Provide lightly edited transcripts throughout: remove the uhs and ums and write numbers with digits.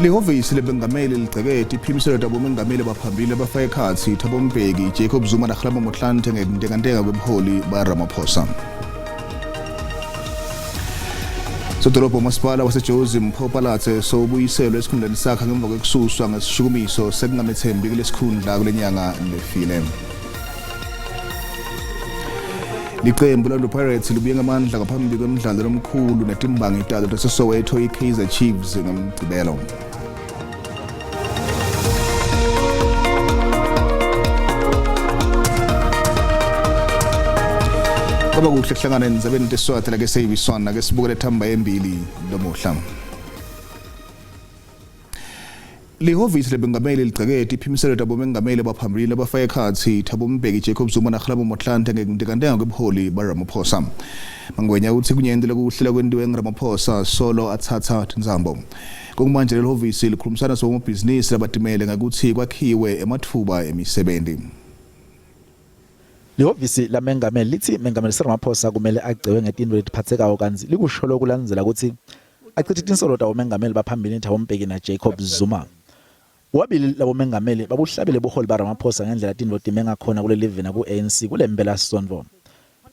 Lihhovisi lebengameli ligcekede iphimiselo labomengameli abaphambili abafaka ekhatsi Thabo Mbeki, Jacob Zuma naKgalama Motlanthe ngentengantenga kwebuholi baRamaphosa. Sodolobha umasipala waseJozi Mpho Phalatse sobuyiselwe esikhundleni sakhe ngemva kwekususwa ngesishukumiso sekungamethembi kulesikhundla kulenyanga lefile. Liqembu laNdu Pirates libuye ngamandla ngaphambi kwemidlalo lomkhulu netimbangi italo taseSoweto iKaizer Chiefs ngomgcibelo. Kuba kuhle kuhlangana endzabeni leSwatini ke seyiviswana ke sibukele thamba embili lomuhla. Lihhovisi lebengameli ligcekede iphimiselo labomengameli abaphambili abafaka ekhatsi Thabo Mbeki, Jacob Zuma naKgalama Motlanthe ngentengantenga kwebuholi baRamaphosa. Mangwenya uthi kunyendele kuhlela kwentiwe ngeRamaphosa solo athatha Tindzaba. Kokumanje lehhovisi likhulumisana sobhizinisi labatimele ngakuthi kwakhiwe emathuba emisebenzi. Lihhovisi lamengameli lithi mengameli Ramaphosa kumele agcewe ngetindlela letiphatsekayo kanzi likusholo kulandzela ukuthi achithe tinsolo tabomengameli baphambili Thabo Mbeki na Jacob Zuma. Wabili labomengameli babuhlabile buholi baRamaphosa ngendlela tindlo time ngakhona kule live na ku-ANC kulempela sonto.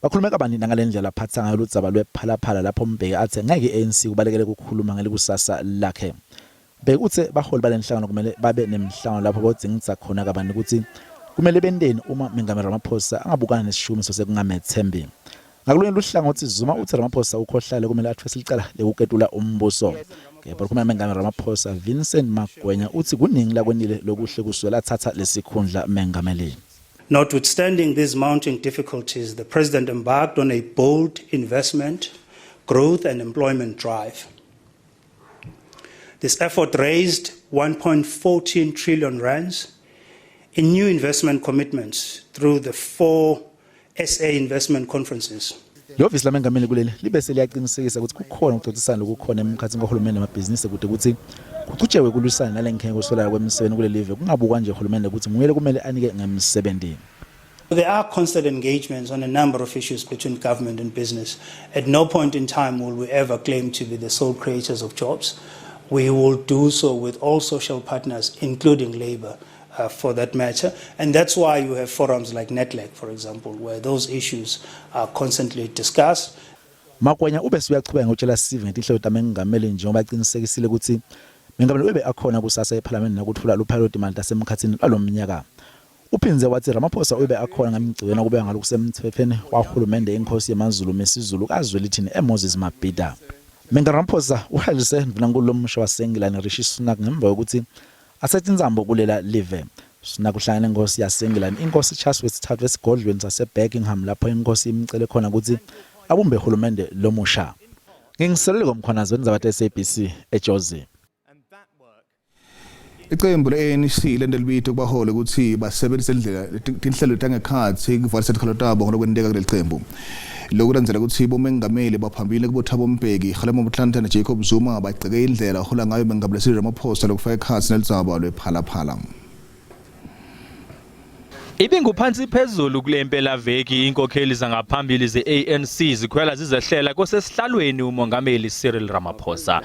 Bakhulume kabanini ngalendlela phatsa ngayo ludzaba lwephalaphala lapho Mbeki athe ngeke i-ANC kubalekele kukhuluma ngelikusasa lakhe. Mbeki uthe baholi balenhlangano kumele babe nemhlangano lapho bodzingidza khona kabanini ukuthi kumele bendeni uma mengameli Ramaphosa angabukana nesishukumiso sekungamethembi. Ngakulweni luhlangothi Zuma uthi Ramaphosa ukhohlale kumele athwese icala lekuketula umbuso. Kepha kuma mengameli Ramaphosa Vincent Magwenya uthi kuningi lakwenile lokuhle kuswela athatha lesikhundla mengameli. Notwithstanding these mounting difficulties, the president embarked on a bold investment, growth and employment drive. This effort raised 1.14 trillion rands in new investment commitments through the 4 SA investment conferences. Lihhovisi lamengameli kuleli libese liyaqinisekisa ukuthi kukhona ukuxoxisana lokukhona emkhathini kahulumende namabhizinisi ukuthi kucutshewe kulusana nalenkinga kuswelakala kwemisebenzi kule live kungabukwa nje uhulumende ukuthi nguyele kumele anike ngemisebenzi. There are constant engagements on a number of issues between government and business. At no point in time will we ever claim to be the sole creators of jobs. We will do so with all social partners, including labor. For that matter, and that's why you have forums like Netlek, for example, where those issues are constantly discussed. Makwenya ubese uyachubeka ngotshela Steve ngetihlelo tamengameli njengoba aqinisekisile ukuthi mengameli ube akhona kusasa eParliament nakuthula luphalo imali tasemkhathini alomnyaka. Uphinze wathi Ramaphosa ube akhona ngamgcibelo kube ngalukusemthethweni wahulumende inkosi yamaZulu mesizulu kaZwelithini eMoses Mabhida. Mengameli Ramaphosa uhalise ndvunankulo lomsho waseNgilandi Rishi Sunak ngemva ukuthi asethindzambo kulela live. Sunak uhlangene nenkosi yaseNgilandi inkosi Charles wesithathu esigodlweni saseBuckingham lapho inkosi imcele khona ukuthi abumbe uhulumende lomusha. Ngingiselele komkhonazi wendzaba SABC eJozi. Iqembu le-ANC lendelibito kubahole ukuthi basebenzise tinhlelo tangekhatsi kuvalisa tikhalo tabo ngokwenteka kuleli qembu. Lokhu kulandzela ukuthi bomengameli baphambili kubo Thabo Mbeki, Kgalama Motlanthe na Jacob Zuma bagceke indlela hola ngayo mengameli Ramaphosa lokufaka ekhatsi nelidzaba lwephalaphala. Ibinguphansi phezulu kule mpelaveki inkokheli zangaphambili ze-ANC zikhwela zizehlela kosesihlalweni umongameli Cyril Ramaphosa.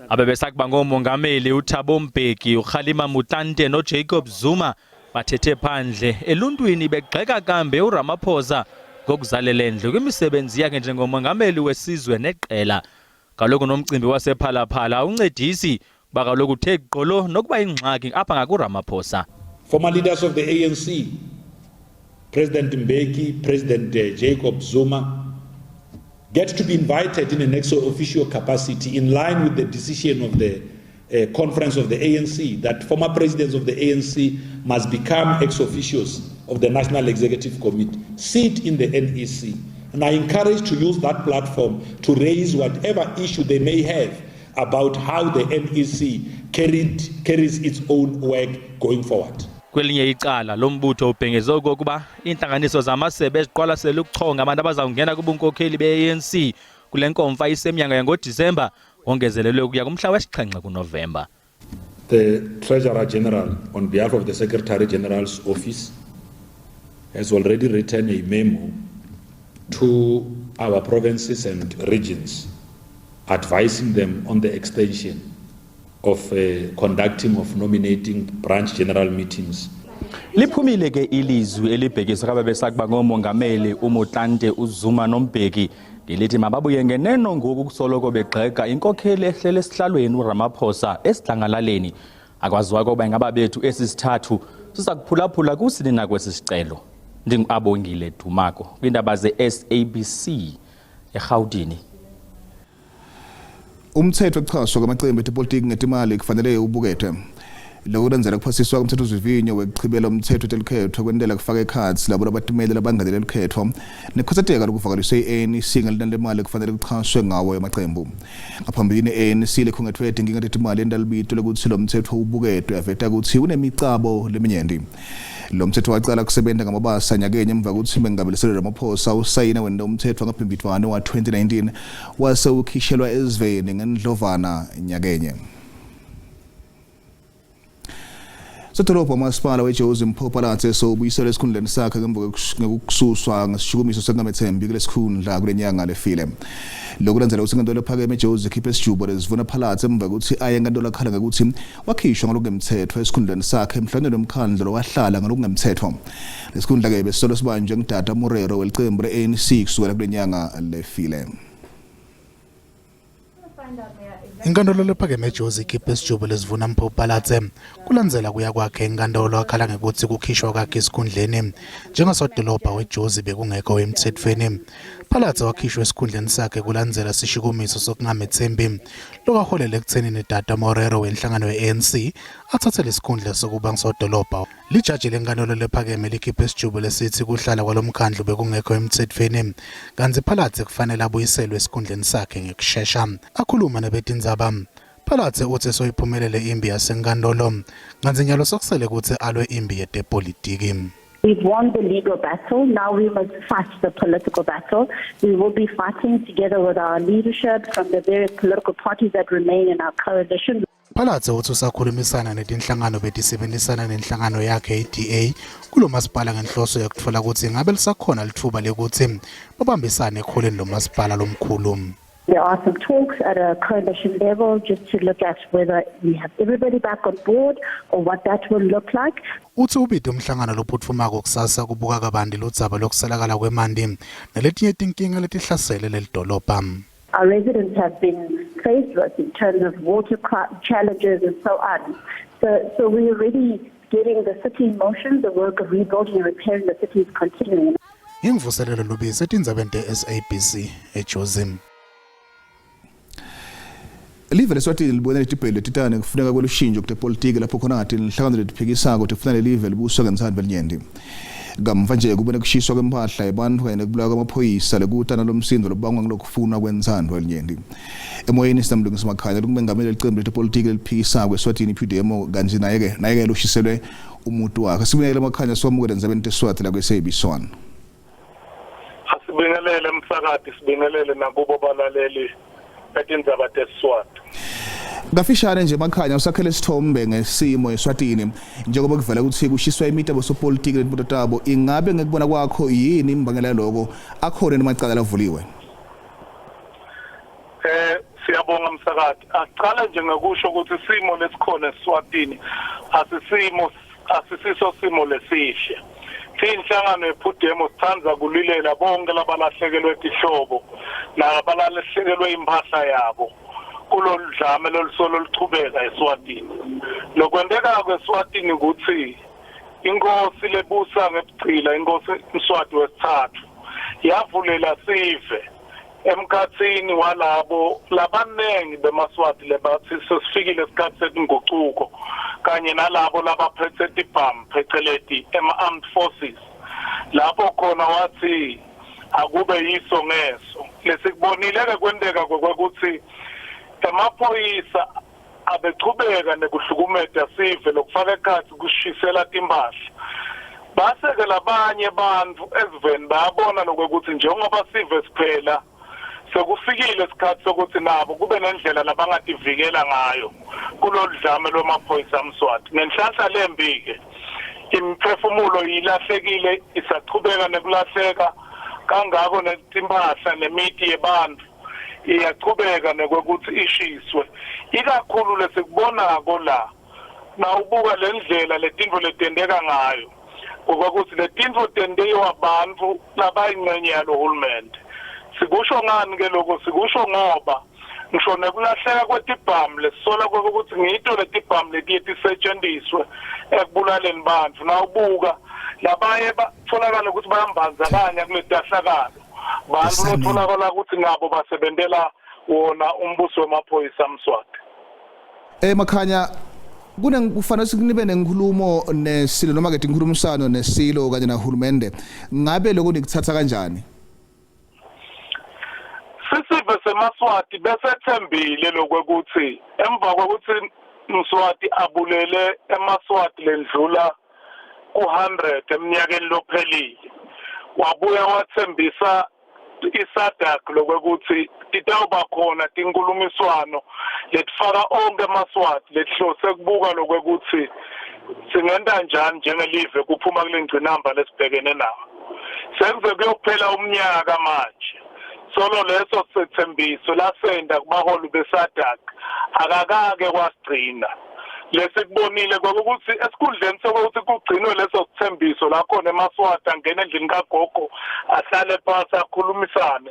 Abebesakuba ngomongameli uThabo Mbeki, uKgalama Motlanthe noJacob Zuma bathethe phandle eluntwini begxeka kambe uRamaphosa ngokuzalelendle kwimisebenzi yakhe njengomongameli wesizwe neqela. Kaloku nomcimbi wasephalaphala uncedisi bakaloku uthe gqolo nokuba ingxaki apha ngakuRamaphosa. Former leaders of the ANC, President Mbeki, President Jacob Zuma, get to be invited in an ex-officio capacity in line with the decision of the conference of the ANC that former presidents of the ANC must become ex-officios of the National Executive Committee, sit in the NEC. And I encourage to use that platform to raise whatever issue they may have about how the NEC carries its own work going forward. Kwelinye icala lombutho ubhengeze ukuba inhlanganiso zamasebe eziqwalasela ukuchonga abantu abazawungena kubunkokheli be-ANC kule nkomfa isemnyanga ngoDisemba ongezelelwe kuya kumhla wesixhenxe kuNovemba. The Treasurer General, on behalf of the Secretary General's office, has already written a memo to our provinces and regions advising them on the extension of conducting of nominating branch general meetings. Liphumile ke ilizwi elibhekiswa kwababesakuba ngomongameli uMotlanthe uZuma noMbeki ngelithi mababuye ngeneno ngoku kusoloko begxeka inkokheli ehlele esihlalweni uRamaphosa esidlangalaleni akwaziwa ukuba ingaba bethu esisithathu sizakuphulaphula kusini na kwesisicelo. Ndingabongile Dumako kwindaba ze-SABC eGauteng. Umtsetfo wekuchaswa kwemacembu etepolitiki ngetimali kufanele ubuketwe. Lokho kwenzela kuphasiswa kumthetho uzivinyo wekuchibela umtsetfo etelikhetho kwentela kufaka ekhatsi labo labatimeli labangenele likhetho nekukhathateka lokuvakaliswe i-ANC ngelinani lemali kufanele kuchaswe ngawo emacembu. Ngaphambilini i-ANC lekhungetfwe inkinga letimali endalibito lokuthi lo mtsetfo ubuketwe yaveta ukuthi unemicabo leminyenti. Lo mtsetfo waqala kusebenta ngamabasa nyakenye emva kokuthi umengameli Cyril Ramaphosa usayina wena umtsetfo ngaphimbidvwane wa 2019 wase ukhishelwa eziveni ngendlovana nyakenye. Sotolopa masipala weJozi Phalatse Ubuyele esikhundleni sakhe ngemva kokususwa ngesishukumiso sengamethembi kulesikhundla kulenyanga lefile. Lokho kwenzela ukuthi inkantolo ephakeme eJozi ikhiphe isijubo lezivuna Phalatse emva kokuthi aye enkantolo akhala ngokuthi wakhishwa ngalokungemthetho esikhundleni sakhe emhlangano nomkhandlo lowahlala ngalokungemthetho. Lesikhundla ke besisolo sibanjwe ngudata Morero welicembu le-ANC kusukela kulenyanga lefile. Inkantolo lephakeme eJozi ikhiphe isijubo lezivuna Phalatse kulandzela kuya kwakhe enkantolo akhala ngekuthi kukhishwa kwakhe esikhundleni njengasodolobha weJozi bekungekho emthethweni. Phalatse wakhishwa esikhundleni sakhe kulandzela sishukumiso sokungamethembi lokaholele ekuthenini data Morero wenhlangano we-ANC athathe lesikhundla sokuba ngisodolobha. Lijaji lenkantolo lephakeme likhiphe isijubo lesithi kuhlala kwalomkhandlu bekungekho emthethweni kanti Phalatse kufanele abuyiselwe esikhundleni sakhe ngekushesha. Akhuluma nebeTindzaba Phalatse uthi soyiphumelele impi yasenkantolo kanti nyalo sokusele ukuthi alwe impi yetepolitiki. We've won the legal battle. Now we must fight the political battle. We will be fighting together with our leadership from the various political parties that remain in our coalition. Phalatse uthi usakhulumisana netinhlangano betisebenzisana nenhlangano yakhe iDA kulo masipala ngenhloso yakutfola ukuthi ngabe lisakhona lithuba lekuthi babambisane ekholeni lo masipala lomkhulu. There are some talks at a coalition level just to look at whether we have everybody back on board or what that will look like. Uthi ubide umhlangano lophuthumako kusasa kubuka kabandi ludzaba lokusalakala kwemanti naletinye tinkinga letihlasele lelidolobha. Our residents have been faced with in terms of water challenges and so on. So we're already getting the city in motion. The work of rebuilding and repairing the city is continuing. Imvuselelo lubisi etindzabeni te-SABC eJozi. Live leSwatini libukene netibhelu letita nekufuneka kwelushintjo kutepolitiki lapho khona ngathi inhlangano letiphikisako ukuthi kufanele live libuswe ngensandvo elinyenti. Kamva nje kubene kushiswa kwempahla yebantfu kanye nekubulawa kwamaphoyisa lekutana lomsindo lobangwa ngilokufuna kwensandvo elinyenti. Emoyeni sinamlungisi Makhanya lokumengameli licembu letepolitiki leliphikisako eSwatini PDM kanti naye lushiselwe umuntu wakhe. Sibingelele Makhanya siwamukele endzabeni teSwati la kweSABC1. Asibingelele msakati sibingelele nakubo balaleli Tindzaba teSwati. Ngafishane nje Makhanya usakhele isithombe ngesimo eSwatini njengoba kuvela ukuthi kushiswa imita bosopolitiki letibotabo ingabe ngekubona kwakho yini imbangela yaloko akhona nemacala lavuliwe. Siyabonga msakati. Aqala nje ngokusho ukuthi isimo lesikhona eSwatini asisiso simo lesihle. Inhlangano yePhudemo sithanda kulilela bonke labalahlekelwe tihlobo nabalahlekelwe impahla yabo kulolu dlame lolusolo luchubeka eSwatini. Lokwendeka kweSwatini ukuthi inkosi lebusa ngebucila inkosi uMswati wesithathu yavulela sive emkhatsini walabo labanengi bemaswati lebathi sesifikile isikhathi setinguquko kanye nalabo labaphethe tibhamu pheceleti ama-armed forces lapho khona wathi akube yiso ngeso lesikubonile-ke kwenteka kwekuthi amaphoyisa abechubeka nekuhlukumeta sive lokufaka ekhatsi kushisela timpahla base-ke labanye bantfu eziveni bayabona lokwekuthi njengoba sive siphela sekufikile isikhathi sokuthi nabo kube nendlela labangativikela ngayo kulolu dlame lwamaphoyisa amSwati. Ngenhlanhla lembi-ke imiphefumulo yilahlekile isachubeka nekulahleka kangako netimpahla nemithi yebantu iyaqhubeka nekwekuthi ishiswe ikakhulu lesikubonako la nawubuka lendlela letintfo letendeka ngayo ukuthi letintfo tendewa abantu labayingcenye yalo hulumende sikusho ngani ke lokho sikusho ngoba ngisho nekulahleka kwetibhamu lesola ukuthi ngito letibhamu letithi setshenziswe ekubulaleni bantu nawubuka labaye batholakala ukuthi bayambanzakanya kuletahlakalo bantu lotholakala ukuthi ngabo basebentela wona umbuso wemaphoyisa eMswati. Makhanya kufanele sikunibe nenkulumo nesilo noma ke inkulumisano nesilo kanye nahulumende ngabe lokho nikuthatha kanjani? Sisive seMswati bese thembile lokuthi emva kokuthi Mswati abulele eMswati lendlula ku100 eminyakeni lophelile wabuya wathembisa iSadak lokuthi titawuba khona tinkulumiswano letifaka onke eMswati letihlose kubuka lokuthi singenta njani njengelive kuphuma kule ngcinamba lesibhekene nawo sekuze kuyophela umnyaka manje solo leso sethembiso lasenda kubaholi beSadak akakake kwasigcina lesikubonile ukuthi esikhundleni sokuthi kugcinwe leso sithembiso lakhona eMswati angena endlini kagogo ahlale phansi akhulumisane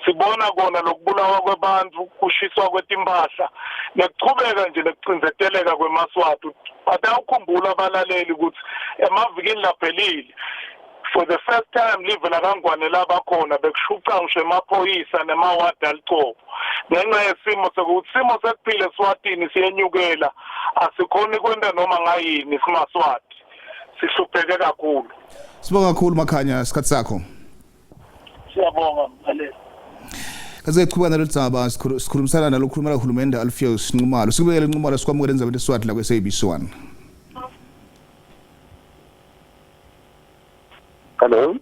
sibona kona lokubulawa kwabantu kushiswa kwetimpahla nekuchubeka nje nekucinzeteleka kweMswati batawukhumbula abalaleli ukuthi emavikini laphelile for the first time live lakangwane labakhona bekushuca ngisho emaphoyisa nemawadi alicobo ngenxa yesimo sokuthi simo sekuphila eSwatini siyenyukela asikhoni kwenta noma ngayini simaSwati sihlupheke kakhulu. Sibonga kakhulu Makhanya isikhathi sakho. Siyabonga mbaleki. Kaze siqhubeka naloldzaba sikhulumisana nalokhulumela uhulumende Alfios Nxumalo sikubekele inqumalo sikwamukela endzabeni eSwati la kweSABC1. Hello.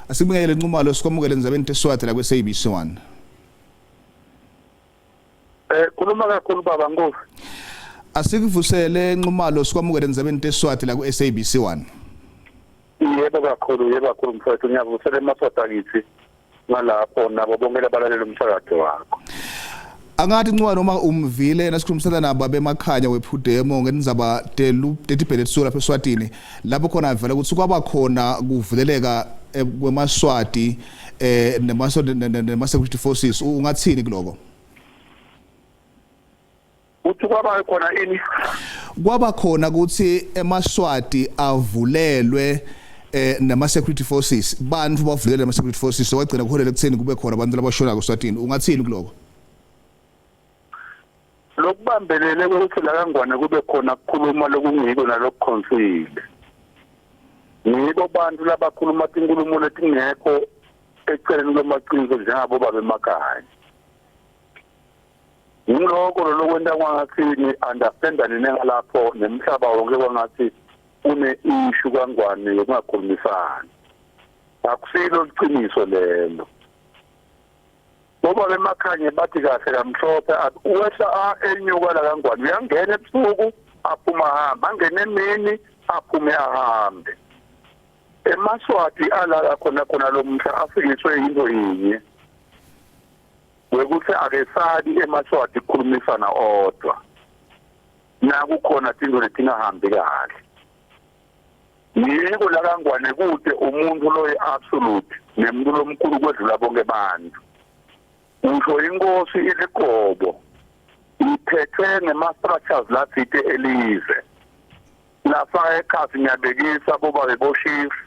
Asikubekele inqumalo sikwamukela endzabeni eSwati la kweSABC1. Khuluma kakhulu baba Ngofu. Asikuvusele inqumalo sikwamukela endzabeni eSwati la kweSABC1. Yebo kakhulu mfowethu ngiyavusela eMswati akithi ngalapho nabo bonke abalaleli umsakazo wakho. Angathi ncwa noma umvile nasikhulumisana nabo bemakhanya wephudemo ngendzaba letibhelu lapha eSwatini lapho khona avela ukuthi kwaba khona kuvuleleka kweMaswati nema-security forces ungathini kuloko? Uthi kwaba khona ini? Kwaba khona ukuthi eMaswati avulelwe nama-security forces bantu bavulele nama-security forces sokwagcina kuholela ekutheni kube khona abantu labashona eSwatini ungathini kuloko? Lokubambelele ukuthi lakangwane kube khona ukukhuluma lokungiko nalokukhonsile. Nibo bantu labakhuluma inkulumo letingekho eceleni kwamaqiniso njengabo babemakhaya. Ngiloko lokwenta kwangathini understandani nengalapho nemhlaba wonke kwangathi une issue kangwane yokungakhulumisani. Akusilo iqiniso lelo. Ngoba bemakhanye bathi kahle kamhlophe uwehla enyuka la kangwane uyangena ebusuku aphuma ahamba angena emini aphume ahambe. eMaswati ala khona lo mhla afikiswe into yinye wekuthi akesadi eMaswati ukukhulumisana odwa nakukhona into letingahambi kahle. Yiko la kangwane kude umuntu lo absolute nemuntu lomkhulu kwedlula bonke abantu. Usho inkosi iliqobo iphethwe ngema-structures lathite elize lafaka ekhasi ngiyabekisa boba beboshifu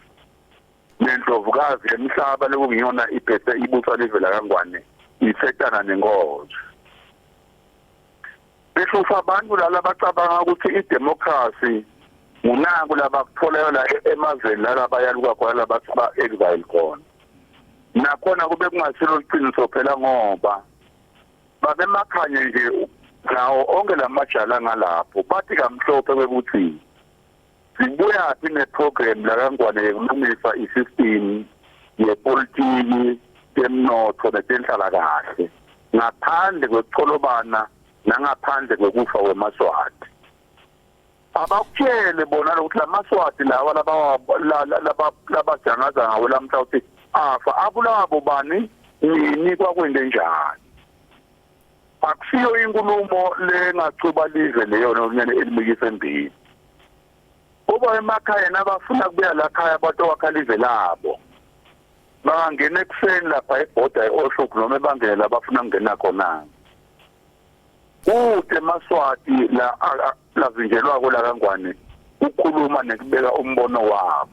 nendlovukazi emhlaba lekungiyona iphethe ibutha livela kangwane ifetana nenkosi. Beshusha abantu lala bacabanga ukuthi idemocracy ngunaku labakutholela emazweni lalabayaluka khona labathi exile khona. Nakhona kube kungasilo iqiniso phela ngoba babemakhanye nje nawo onke lamajala ngalapho bathi kamhlophe bekuthi sibuya phi neprogram la kangwane yokulungisa isystem yepolitiki emnotfo netenhlala kahle ngaphandle kwekucholobana nangaphandle kwekufa kweMaswati. Abakutshele bona ukuthi laMaswati lawa labajangaza ngawo lamhla uthi afa abulabo bani nini kwakwende njani akusiyo inkulumo lengacuba lize leyo nonyane elimikisa embili kuba emakhaya nabafuna kubuya la khaya abantu wakhalive labo bangena ekuseni lapha ebhoda eOshuk noma ebangela labafuna ukungena khona ude emaswati la vinjelwa kola kangwane ukukhuluma nekubeka umbono wabo.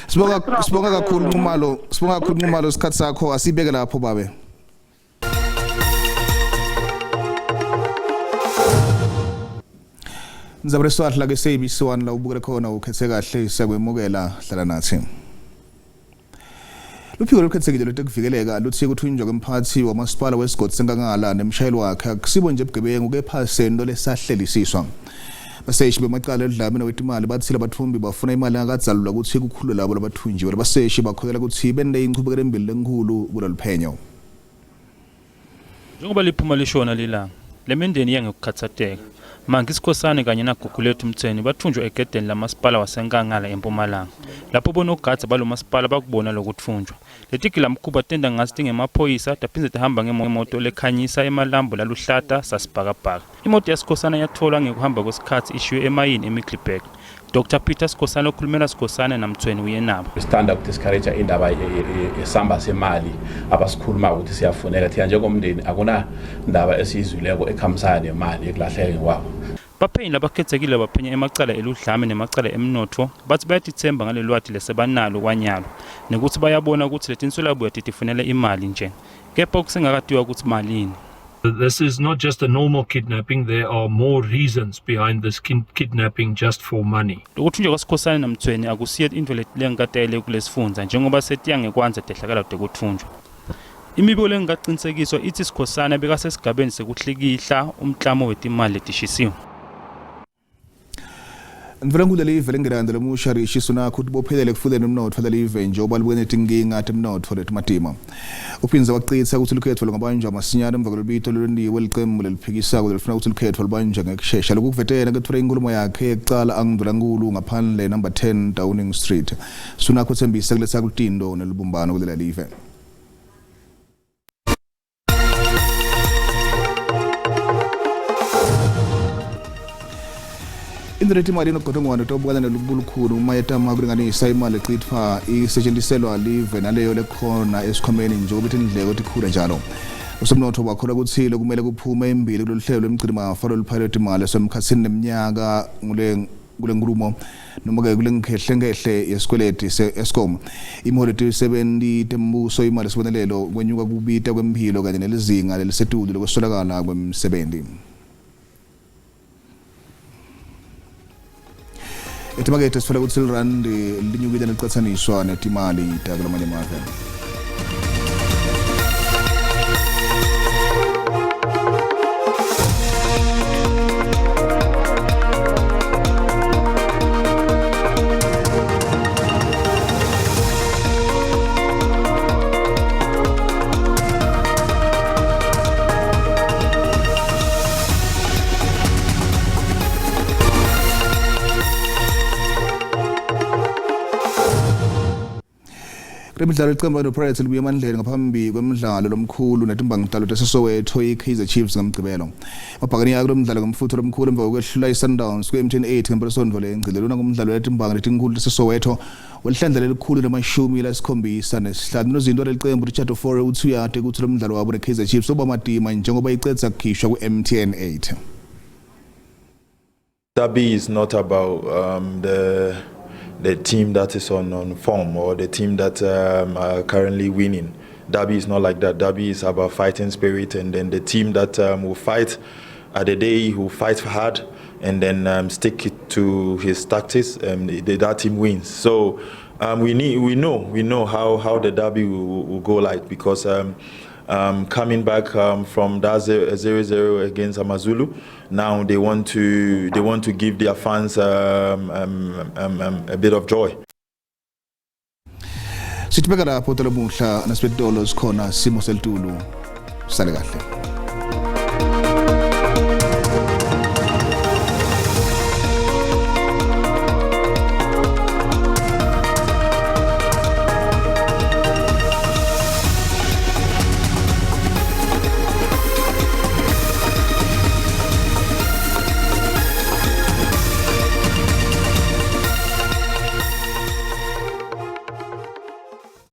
Sibonga kakhulu Nxumalo isikhathi sakho asibeke lapho babe. Ndzaba leSwati la ke SABC1 la ubukele khona ukhethe kahle siyakwemukela hlala nathi. Luphiko lokukhethekile lwetekuvikeleka luthi kuthunjwa kwemphathi wamasipala wesigodi senkangala nemshayeli wakhe akusibo nje ebugebengu kepha sento lesahlelisiswa. Baseshi bemacala edlamini wetimali bathi Labatfumbi bafuna imali engakayidzaluli ukuthi kukhulu labo labathunjiwe. Baseshi bakhokela ukuthi bende inqhubekela embili enkulu kuloluphenyo. Njengoba liphuma lishona lilanga lemindeni yangekukhathateka manje isikhosana kanye nagugulethu umtheni bathunjwa egedeni lamasipala wasenkangala empumalanga lapho bonogadza balomasipala bakubona lokuthunjwa letigila mkhuba tenda ngasi tingemaphoyisa taphinze tahamba ngemoto lekhanyisa emalambo laluhlata sasibhakabhaka imoto yasikhosana yathola ngekuhamba kwesikhathi ishiwe emayini eMiddelburg. Dr. Peter Skosana okhulumela Skosana namthweni uyenabo. Stand up discourage indaba esamba semali abasikhuluma ukuthi siyafuneka thina njengomndeni akuna indaba esizwileko ekhamisana nemali ekulahleke kwabo. Bapheni labakhethekile baphenya emacala eludlame nemacala emnotfo bathi bayatithemba ngalelwathi lesebanalo kwanyalo nekuthi bayabona ukuthi letinsulabuya titifunele imali nje kepha kusengakadiwa ukuthi malini. This is not just a normal kidnapping. There are more reasons behind this kidnapping just for money. Ukuthunjwa kwasikhosana namthweni akusiye into lengikatayele kulesifundza njengoba setiyange kwanza tehlakala kuthunjwa. Imibo lengaqinisekiswa ithi sikhosana bekasesigabeni sekuhlikihla umklamo wetimali letishisiwe. Mvulangule live leNgilandi lomusharishi Sunak ukuthi bophelele kufundeni umnotfo lelive njengoba libukene tinkinga temnotfo letimatima. Uphinza waqitha ukuthi lukhetho lungabanjwa amasinyane emva kwelibito lolwendiwe licembu leliphikisako lelifuna ukuthi lukhetho lubanjwe ngekushesha lokuvetela kethula inkulumo yakhe yekucala angindulankulu ngaphandle number 10 Downing Street. Sunak uthembisa kuletha kulutindo nelubumbano kulela live. Indreti imali inogodongwana tobukana nelubulukhulu umayetama kulinganisa imali ecithwa isetshenziselwa live naleyo lekhona esikhomeni njengoba indleko tikhula njalo. Usomnotho wakhola kuthile kumele kuphume embili kuloluhlelo lwemgcinimafa lolupilot imali esemkhatsini neminyaka kule nkulumo noma ke kule ngehlengehle yesikweleti se-Eskom. Imiholo 70 tembuso imali esibonelelo kwenyuka kubita kwempilo kanye nelizinga lelisetulu lokuswelakala kwemsebenzi. Etimakethe sifela ukuthi lirandi linyukile nelicathaniswa netimali takulamanye amazwe. Imidlalo iqembu lePhalatse libuye emandleni ngaphambi kwemidlalo lomkhulu netimbangitalo taseSoweto iKaizer Chiefs ngamgcibelo. Mabhakani yakhe lomdlalo ngomfutho lomkhulu emva kokwehlula iSundowns kwe-MTN8 ngempelasondvo lengcilelona ngomdlalo letimbangi letinkulu taseSoweto welihlandla lelikhulu lemashumi-7 nozinto leliqembu Richard Ofore uthi uyade ukuthi lomdlalo wabo neKaizer Chiefs obamatima njengoba icedza kukhishwa ku-MTN8. Derby is not about the team that is on form or the team that are currently winning. Derby is not like that. Derby is about fighting spirit, and then the team that will fight at the day, who fight hard and then stick it to his tactics, that team wins. So we know how the derby will go like, because coming back from that 0-0 against Amazulu, now they want to give their fans a bit of joy. Sitibeka lapho tolomuhla nasibetolo sikhona simo selitulu sale kahle.